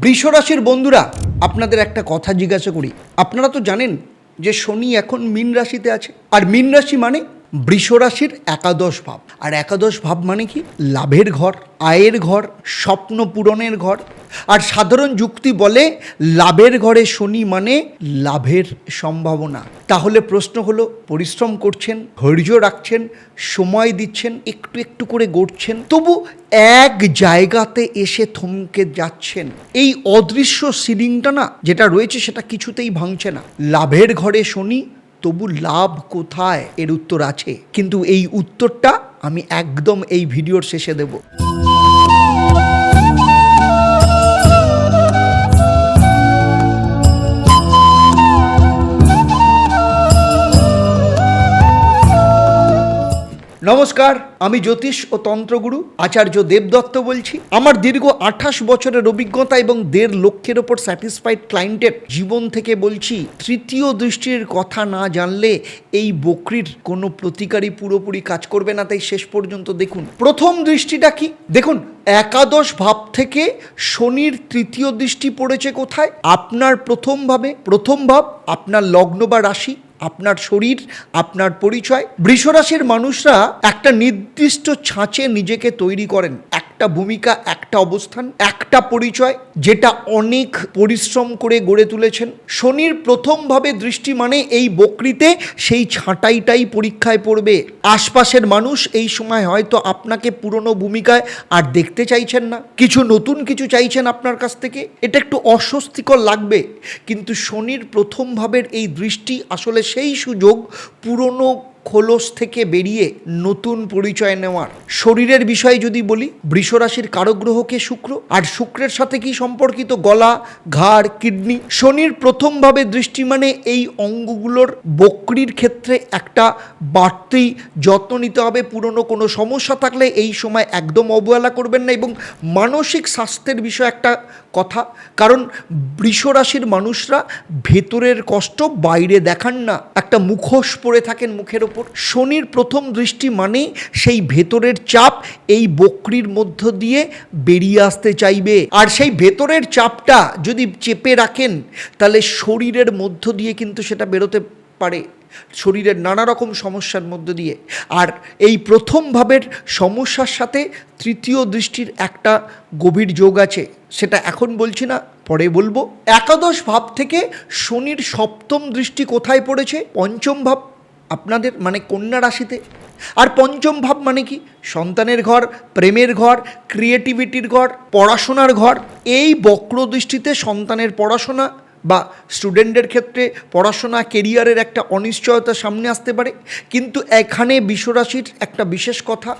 বৃষ রাশির বন্ধুরা, আপনাদের একটা কথা জিজ্ঞাসা করি। আপনারা তো জানেন যে শনি এখন মীন রাশিতে আছে, আর মীন রাশি মানে বৃষ রাশির একাদশ ভাব। আর একাদশ ভাব মানে কি? লাভের ঘর, আয়ের ঘর, স্বপ্ন পূরণের ঘর। আর সাধারণ যুক্তি বলে লাভের ঘরে শনি মানে লাভের সম্ভাবনা। তাহলে প্রশ্ন হলো, পরিশ্রম করছেন, ধৈর্য রাখছেন, সময় দিচ্ছেন, একটু একটু করে গড়ছেন, তবু এক জায়গাতে এসে থমকে যাচ্ছেন। এই অদৃশ্য সিলিংটা না যেটা রয়েছে সেটা কিছুতেই ভাঙছে না। লাভের ঘরে শনি, তবু লাভ কোথায়? এর উত্তর আছে, কিন্তু এই উত্তরটা আমি একদম এই ভিডিওর শেষে দেব। নমস্কার, আমি জ্যোতিষ ও তন্ত্রগুরু আচার্য দেবদত্ত বলছি। আমার দীর্ঘ 28 বছরের অভিজ্ঞতা এবং 1.5 লক্ষের ওপর স্যাটিসফাইড ক্লায়েন্টের জীবন থেকে বলছি, তৃতীয় দৃষ্টির কথা না জানলে এই বকরির কোনো প্রতিকারই পুরোপুরি কাজ করবে না। তাই শেষ পর্যন্ত দেখুন। প্রথম দৃষ্টিটা কি? দেখুন, একাদশ ভাব থেকে শনির তৃতীয় দৃষ্টি পড়েছে কোথায়? আপনার প্রথম ভাব আপনার লগ্ন বা রাশি, আপনার শরীর, আপনার পরিচয়। বৃষ রাশির মানুষরা একটা নির্দিষ্ট ছাঁচে নিজেকে তৈরি করেন, একটা ভূমিকা, একটা অবস্থান, একটা পরিচয়, যেটা অনেক পরিশ্রম করে গড়ে তুলেছেন। শনির প্রথম ভাবে দৃষ্টি মানে এই বকরিতে সেই ছাঁটাইটাই পরীক্ষায় পড়বে। আশপাশের মানুষ এই সময় হয়তো আপনাকে পুরনো ভূমিকায় আর দেখতে চাইছেন না, কিছু নতুন কিছু চাইছেন আপনার কাছ থেকে। এটা একটু অস্বস্তিকর লাগবে, কিন্তু শনির প্রথম ভাবের এই দৃষ্টি আসলে সেই সুযোগ পুরনো খোলস থেকে বেরিয়ে নতুন পরিচয় নেওয়ার। শরীরের বিষয়ে যদি বলি, বৃষ রাশির কারগ্রহকে শুক্র, আর শুক্রের সাথে কি সম্পর্কিত? গলা, ঘাড়, কিডনি। শনির প্রথম ভাবে দৃষ্টি মানে এই অঙ্গগুলোর বকরির ক্ষেত্রে একটা বাড়তি যত্ন নিতে হবে। পুরনো কোনো সমস্যা থাকলে এই সময় একদম অবহেলা করবেন না। এবং মানসিক স্বাস্থ্যের বিষয়ে একটা কথা, কারণ বৃষ রাশির মানুষরা ভেতরের কষ্ট বাইরে দেখান না, একটা মুখোশ পরে থাকেন মুখের ওপর। শনির প্রথম দৃষ্টি মানে সেই ভেতরের চাপ এই বকরির মধ্য দিয়ে বেরিয়ে আসতে চাইবে। আর সেই ভেতরের চাপটা যদি চেপে রাখেন, তাহলে শরীরের মধ্য দিয়ে কিন্তু সেটা বেরোতে পারে, শরীরের নানা রকম সমস্যার মধ্য দিয়ে। আর এই প্রথম ভাবের সমস্যার সাথে তৃতীয় দৃষ্টির একটা গভীর যোগ আছে, সেটা এখন বলছি না, পরে বলবো। একাদশ ভাব থেকে শনির সপ্তম দৃষ্টি কোথায় পড়েছে? পঞ্চম ভাব, আপনাদের মানে কন্যা রাশিতে। আর পঞ্চম ভাব মানে কি? সন্তানের ঘর, প্রেমের ঘর, ক্রিয়েটিভিটির ঘর, পড়াশোনার ঘর। এই বক্র দৃষ্টিতে সন্তানের পড়াশোনা বা স্টুডেন্টের ক্ষেত্রে পড়াশোনা, কেরিয়ারের একটা অনিশ্চয়তা সামনে আসতে পারে। কিন্তু এখানে বৃষ রাশির একটা বিশেষ কথা,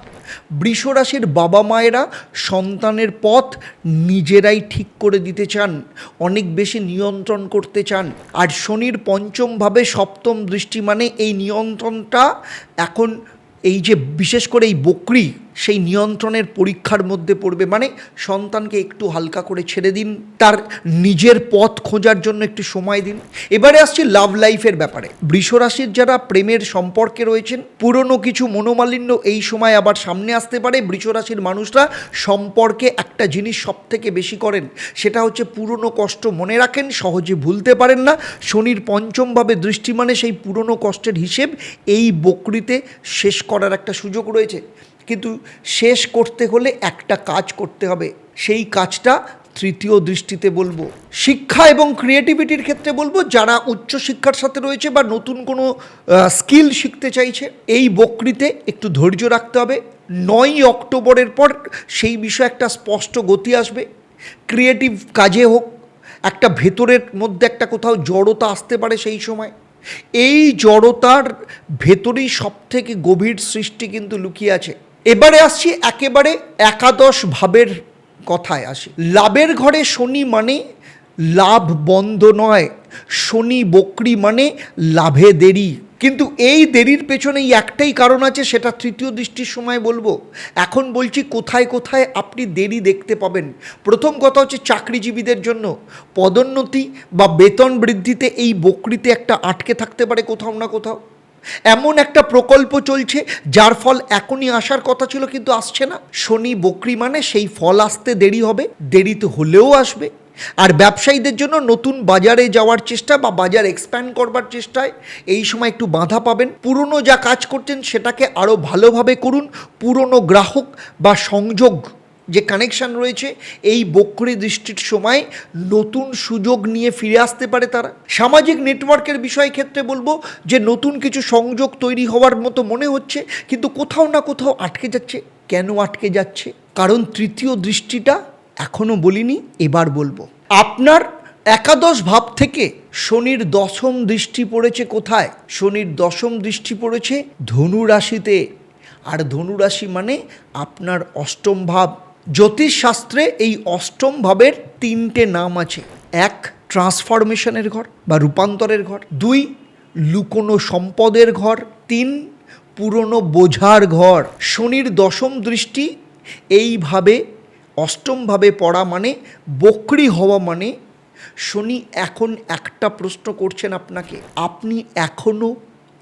বৃষ রাশির বাবা মায়েরা সন্তানের পথ নিজেরাই ঠিক করে দিতে চান, অনেক বেশি নিয়ন্ত্রণ করতে চান। আর শনির পঞ্চম ভাবে সপ্তম দৃষ্টি মানে এই নিয়ন্ত্রণটা এখন এই যে বিশেষ করে এই বকরি সেই নিয়ন্ত্রণের পরীক্ষার মধ্যে পড়বে। মানে সন্তানকে একটু হালকা করে ছেড়ে দিন, তার নিজের পথ খোঁজার জন্য একটু সময় দিন। এবারে আসছি লাভ লাইফের ব্যাপারে। বৃষ রাশির যারা প্রেমের সম্পর্কে রয়েছেন, পুরনো কিছু মনোমালিন্য এই সময় আবার সামনে আসতে পারে। বৃষ রাশির মানুষরা সম্পর্কে একটা জিনিস সব থেকে বেশি করেন, সেটা হচ্ছে পুরনো কষ্ট মনে রাখেন, সহজে ভুলতে পারেন না। শনির পঞ্চম ভাবে দৃষ্টি মানে সেই পুরনো কষ্টের হিসেব এই বকরিতে শেষ করার একটা সুযোগ রয়েছে। কিন্তু শেষ করতে হলে একটা কাজ করতে হবে, সেই কাজটা তৃতীয় দৃষ্টিতে বলবো। শিক্ষা এবং ক্রিয়েটিভিটির ক্ষেত্রে বলবো, যারা উচ্চশিক্ষার সাথে রয়েছে বা নতুন কোনো স্কিল শিখতে চাইছে, এই বকরিতে একটু ধৈর্য রাখতে হবে। 9 অক্টোবরের পর সেই বিষয়ে একটা স্পষ্ট গতি আসবে। ক্রিয়েটিভ কাজে হোক, একটা ভেতরের মধ্যে একটা কোথাও জড়তা আসতে পারে সেই সময়। এই জড়তার ভেতরেই সবথেকে গভীর সৃষ্টি কিন্তু লুকিয়ে আছে। এবারে আসছি একেবারে একাদশ ভাবের কথায় আসি। লাভের ঘরে শনি মানে লাভ বন্ধ নয়, শনি বকরি মানে লাভে দেরি। কিন্তু এই দেরির পেছনে একটাই কারণ আছে, সেটা তৃতীয় দৃষ্টির সময় বলবো। এখন বলছি কোথায় কোথায় আপনি দেরি দেখতে পাবেন। প্রথম কথা হচ্ছে চাকরিজীবীদের জন্য পদোন্নতি বা বেতন বৃদ্ধিতে এই বকরিতে একটা আটকে থাকতে পারে কোথাও না কোথাও। এমন একটা প্রকল্প চলছে যার ফল এখনই আসার কথা ছিল কিন্তু আসছে না। শনি বকরি মানে সেই ফল আসতে দেরি হবে, দেরিতে হলেও আসবে। আর ব্যবসায়ীদের জন্য নতুন বাজারে যাওয়ার চেষ্টা বা বাজার এক্সপ্যান্ড করবার চেষ্টায় এই সময় একটু বাধা পাবেন। পুরনো যা কাজ করছেন সেটাকে আরও ভালোভাবে করুন। পুরনো গ্রাহক বা সংযোগ যে কানেকশন রয়েছে এই বক্রী দৃষ্টির সময় নতুন সুযোগ নিয়ে ফিরে আসতে পারে তারা। সামাজিক নেটওয়ার্কের বিষয় ক্ষেত্রে বলবো যে নতুন কিছু সংযোগ তৈরি হওয়ার মতো মনে হচ্ছে, কিন্তু কোথাও না কোথাও আটকে যাচ্ছে। কেন আটকে যাচ্ছে? কারণ তৃতীয় দৃষ্টিটা এখনো বলিনি, এবার বলবো। আপনার একাদশ ভাব থেকে শনির দশম দৃষ্টি পড়েছে কোথায়? শনির দশম দৃষ্টি পড়েছে ধনু রাশিতে। আর ধনু রাশি মানে আপনার অষ্টম ভাব। জ্যোতিষশাস্ত্রে এই অষ্টম ভাবের তিনটে নাম আছে। এক, ট্রান্সফরমেশনের ঘর বা রূপান্তরের ঘর। দুই, লুকোনো সম্পদের ঘর। তিন, পুরনো বোঝার ঘর। শনির দশম দৃষ্টি এইভাবে অষ্টমভাবে পড়া মানে বক্রী হওয়া মানে শনি এখন একটা প্রশ্ন করছেন আপনাকে, আপনি এখনও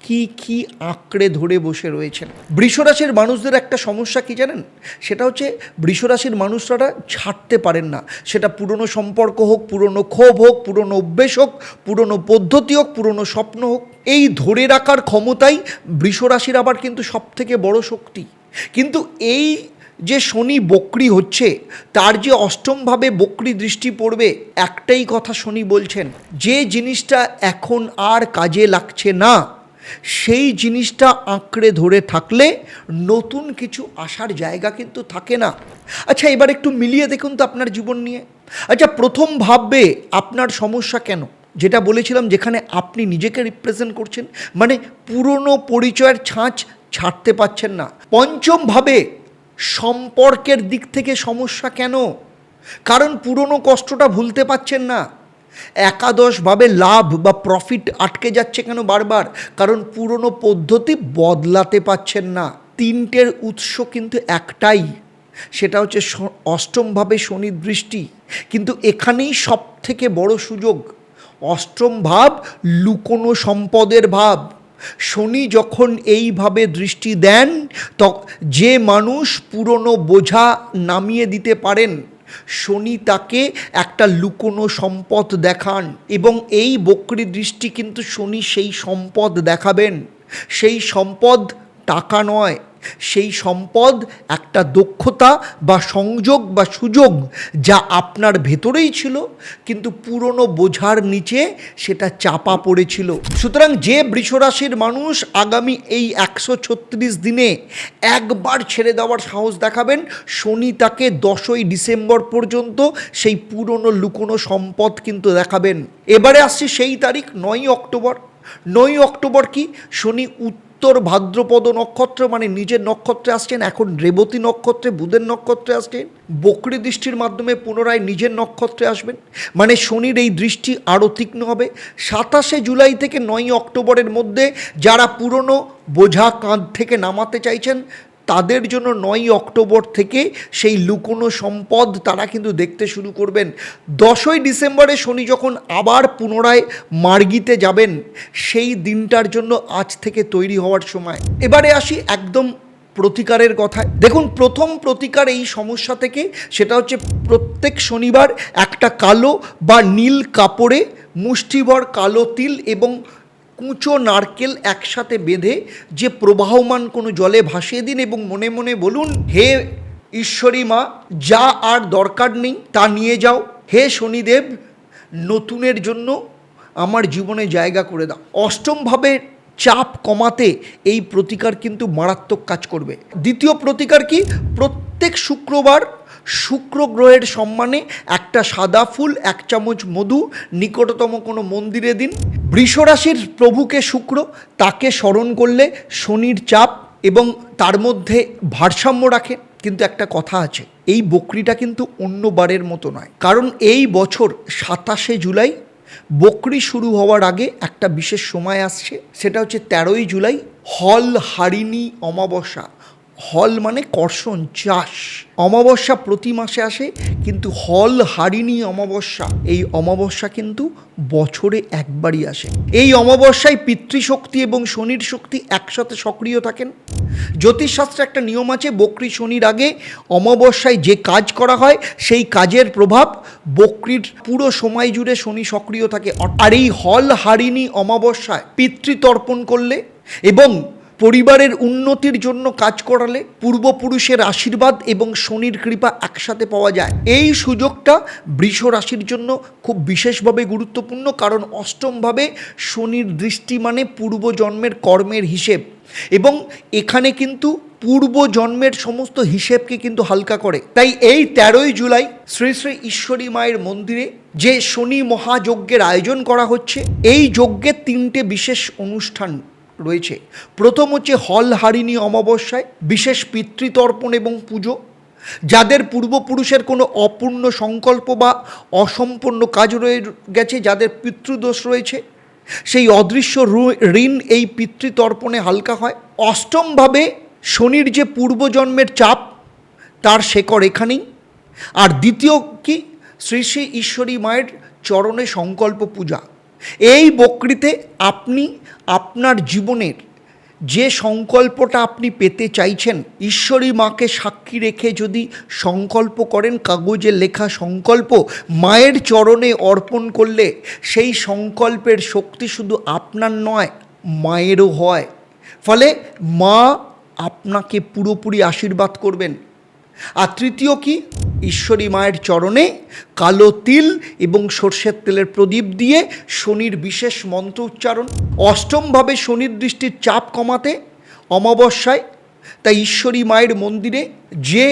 কি কি আঁকড়ে ধরে বসে রয়েছেন। বৃষরাশির মানুষদের একটা সমস্যা কি জানেন? সেটা হচ্ছে বৃষরাশির মানুষরা ছাড়তে পারেন না। সেটা পুরনো সম্পর্ক হোক, পুরনো ক্ষোভ হোক, পুরনো অভ্যেস হোক, পুরনো পদ্ধতি হোক, পুরনো স্বপ্ন হোক, এই ধরে রাখার ক্ষমতাই বৃষরাশির আবার কিন্তু সবথেকে বড় শক্তি। কিন্তু এই যে শনি বক্রী হচ্ছে, তার যে অষ্টমভাবে বক্রী দৃষ্টি পড়বে, একটাই কথা শনি বলছেন, যে জিনিসটা এখন আর কাজে লাগছে না সেই জিনিসটা আঁকড়ে ধরে থাকলে নতুন কিছু আসার জায়গা কিন্তু থাকে না। আচ্ছা, এবার একটু মিলিয়ে দেখুন তো আপনার জীবন নিয়ে। আচ্ছা, প্রথম ভাববে আপনার সমস্যা কেন? যেটা বলেছিলাম, যেখানে আপনি নিজেকে রিপ্রেজেন্ট করছেন, মানে পুরনো পরিচয়ের ছাঁচ ছাড়তে পারছেন না। পঞ্চম ভাবে সম্পর্কের দিক থেকে সমস্যা কেন? কারণ পুরনো কষ্টটা ভুলতে পারছেন না। একাদশভাবে লাভ বা প্রফিট আটকে যাচ্ছে কেন বারবার? কারণ পুরনো পদ্ধতি বদলাতে পারছেন না। তিনটের উৎস কিন্তু একটাই, সেটা হচ্ছে অষ্টমভাবে শনির দৃষ্টি। কিন্তু এখানেই সব থেকে বড় সুযোগ। অষ্টম ভাব লুকোনো সম্পদের ভাব। শনি যখন এইভাবে দৃষ্টি দেন, যে মানুষ পুরনো বোঝা নামিয়ে দিতে পারেন, শনি তাকে একটা লুকোনো সম্পদ দেখান। এবং এই বক্রী দৃষ্টি কিন্তু শনি সেই সম্পদ দেখাবেন। সেই সম্পদ টাকা নয়, সেই সম্পদ একটা দক্ষতা বা সংযোগ বা সুযোগ, যা আপনার ভেতরেই ছিল কিন্তু পুরনো বোঝার নিচে সেটা চাপা পড়েছিল। সুতরাং যে বৃষরাশির মানুষ আগামী এই 136 দিনে একবার ছেড়ে দেওয়ার সাহস দেখাবেন, শনি তাকে 10ই ডিসেম্বর পর্যন্ত সেই পুরনো লুকোনো সম্পদ কিন্তু দেখাবেন। এবারে আসছি সেই তারিখ 9ই অক্টোবর। 9ই অক্টোবর কি? শনি উত্তর ভাদ্রপদ নক্ষত্র মানে নিজের নক্ষত্রে আসছেন, এখন রেবতী নক্ষত্রে বুধের নক্ষত্রে আসছেন। বক্রী দৃষ্টির মাধ্যমে পুনরায় নিজের নক্ষত্রে আসবেন, মানে শনির এই দৃষ্টি আরও তীক্ষ্ণ হবে। 27শে জুলাই থেকে 9ই অক্টোবরের মধ্যে যারা পুরনো বোঝা কাঁধ থেকে নামাতে চাইছেন, তাদের জন্য 9ই অক্টোবর থেকে সেই লুকোনো সম্পদ তারা কিন্তু দেখতে শুরু করবেন। 10ই ডিসেম্বরে শনি যখন আবার পুনরায় মার্গীতে যাবেন, সেই দিনটার জন্য আজ থেকে তৈরি হওয়ার সময়। এবারে আসি একদম প্রতিকারের কথায়। দেখুন, প্রথম প্রতিকার এই সমস্যা থেকে, সেটা হচ্ছে প্রত্যেক শনিবার একটা কালো বা নীল কাপড়ে মুষ্টিভর কালো তিল এবং কুঁচো নারকেল একসাথে বেঁধে যে প্রবাহমান কোনো জলে ভাসিয়ে দিন এবং মনে মনে বলুন, হে ঈশ্বরী মা, যা আর দরকার নেই তা নিয়ে যাও। হে শনিদেব, নতুনের জন্য আমার জীবনে জায়গা করে দাও। অষ্টমভাবে চাপ কমাতে এই প্রতিকার কিন্তু মারাত্মক কাজ করবে। দ্বিতীয় প্রতিকার কি? প্রত্যেক শুক্রবার শুক্র গ্রহের সম্মানে একটা সাদা ফুল, 1 চামচ মধু নিকটতম কোনো মন্দিরে দিন। বৃষরাশির প্রভুকে শুক্র, তাকে স্মরণ করলে শনির চাপ এবং তার মধ্যে ভারসাম্য রাখে। কিন্তু একটা কথা আছে, এই বকরিটা কিন্তু অন্য বারের মতো নয়, কারণ এই বছর 27শে জুলাই বকরি শুরু হওয়ার আগে একটা বিশেষ সময় আসছে, সেটা হচ্ছে 13ই জুলাই হল হারিণী অমাবস্যা। হল মানে কর্ষণ, চাষ। অমাবস্যা প্রতি মাসে আসে, কিন্তু হল হারিণী অমাবস্যা, এই অমাবস্যা কিন্তু বছরে একবারই আসে। এই অমাবস্যায় পিতৃশক্তি এবং শনির শক্তি একসাথে সক্রিয় থাকেন। জ্যোতিষশাস্ত্রে একটা নিয়ম আছে, বকরি শনির আগে অমাবস্যায় যে কাজ করা হয় সেই কাজের প্রভাব বকরির পুরো সময় জুড়ে শনি সক্রিয় থাকে। আর এই হল হারিণী অমাবস্যায় পিতৃতর্পণ করলে এবং পরিবারের উন্নতির জন্য কাজ করালে পূর্বপুরুষের আশীর্বাদ এবং শনির কৃপা একসাথে পাওয়া যায়। এই সুযোগটা বৃষ রাশির জন্য খুব বিশেষভাবে গুরুত্বপূর্ণ, কারণ অষ্টমভাবে শনির দৃষ্টি মানে পূর্বজন্মের কর্মের হিসেব, এবং এখানে কিন্তু পূর্বজন্মের সমস্ত হিসেবকে কিন্তু হালকা করে। তাই এই 13ই জুলাই শ্রী শ্রী ঈশ্বরী মায়ের মন্দিরে যে শনি মহাযজ্ঞের আয়োজন করা হচ্ছে, এই যজ্ঞের 3টে বিশেষ অনুষ্ঠান রয়েছে। প্রথম হচ্ছে হল হারিণী অমাবস্যায় বিশেষ পিতৃতর্পণ এবং পুজো। যাদের পূর্বপুরুষের কোনো অপূর্ণ সংকল্প বা অসম্পূর্ণ কাজ রয়ে গেছে, যাদের পিতৃদোষ রয়েছে, সেই অদৃশ্য ঋণ এই পিতৃতর্পণে হালকা হয়। অষ্টমভাবে শনির যে পূর্বজন্মের চাপ, তার শেকড় এখানেই। আর দ্বিতীয় কি, শ্রী শ্রী ঈশ্বরী মায়ের চরণে সংকল্প পূজা। এই বকরিতে আপনি আপনার জীবনের যে সংকল্পটা আপনি পেতে চাইছেন, ঈশ্বরী মাকে সাক্ষী রেখে যদি সংকল্প করেন, কাগজে লেখা সংকল্প মায়ের চরণে অর্পণ করলে সেই সংকল্পের শক্তি শুধু আপনার নয়, মায়েরও হয়। ফলে মা আপনাকে পুরোপুরি আশীর্বাদ করবেন। আর তৃতীয় কি, ঈশ্বরী মায়ের চরণে কালো তিল এবং সর্ষের তেলের প্রদীপ দিয়ে শনির বিশেষ মন্ত্র উচ্চারণ। অষ্টমভাবে শনির দৃষ্টির চাপ কমাতে অমাবস্যায় তাই ঈশ্বরী মায়ের মন্দিরে যে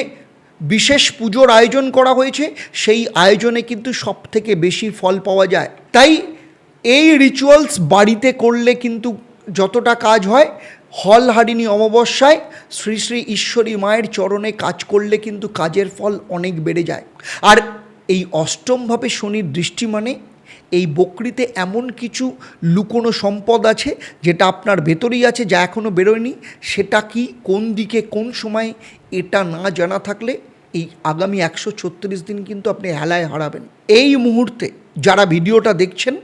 বিশেষ পুজোর আয়োজন করা হয়েছে, সেই আয়োজনে কিন্তু সবথেকে বেশি ফল পাওয়া যায়। তাই এই রিচুয়ালস বাড়িতে করলে কিন্তু যতটা কাজ হয়, হল হারিণী অমাবস্যায় শ্রী শ্রী ঈশ্বরী মায়ের চরণে কাজ করলে কিন্তু কাজের ফল অনেক বেড়ে যায়। আর এই অষ্টমভাবে শনির দৃষ্টি মানে এই বকরিতে এমন কিছু লুকোনো সম্পদ আছে যেটা আপনার ভেতরেই আছে, যা এখনও বেরোয়নি। সেটা কি, কোন দিকে, কোন সময়, এটা না জানা থাকলে এই আগামী 136 দিন কিন্তু আপনি হেলায় হারাবেন। এই মুহূর্তে যারা ভিডিওটা দেখছেন,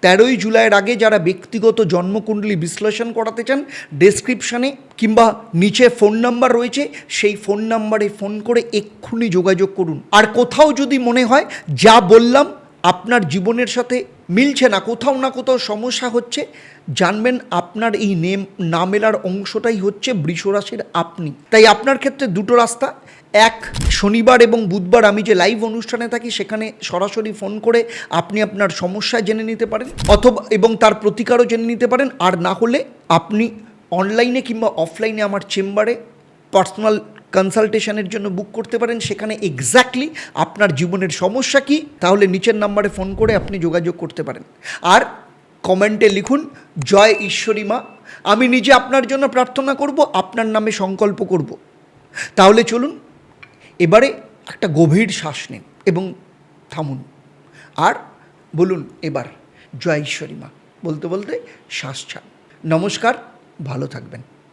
13ই জুলাইয়ের আগে যারা ব্যক্তিগত জন্মকুণ্ডলী বিশ্লেষণ করাতে চান, ডেসক্রিপশানে কিংবা নিচে ফোন নাম্বার রয়েছে, সেই ফোন নাম্বারে ফোন করে এক্ষুনি যোগাযোগ করুন। আর কোথাও যদি মনে হয় যা বললাম আপনার জীবনের সাথে মিলছে না, কোথাও না কোথাও সমস্যা হচ্ছে, জানবেন আপনার এই না মেলার অংশটাই হচ্ছে বৃষরাশির আপনি। তাই আপনার ক্ষেত্রে দুটো রাস্তা, এক, শনিবার এবং বুধবার আমি যে লাইভ অনুষ্ঠানে থাকি সেখানে সরাসরি ফোন করে আপনি আপনার সমস্যা জেনে নিতে পারেন, অথবা এবং তার প্রতিকারও জেনে নিতে পারেন। আর না হলে আপনি অনলাইনে কিংবা অফলাইনে আমার চেম্বারে পার্সোনাল কনসালটেশনের জন্য বুক করতে পারেন। সেখানে এক্স্যাক্টলি আপনার জীবনের সমস্যা কী, তাহলে নিচের নাম্বারে ফোন করে আপনি যোগাযোগ করতে পারেন। আর কমেন্টে লিখুন জয় ঈশ্বরী মা, আমি নিজে আপনার জন্য প্রার্থনা করব, আপনার নামে সংকল্প করব। তাহলে চলুন এবারে একটা গভীর শ্বাস নিন এবং থামুন, আর বলুন এবার জয় ঈশ্বরী মা বলতে বলতে শ্বাস ছাড়ুন। নমস্কার, ভালো থাকবেন।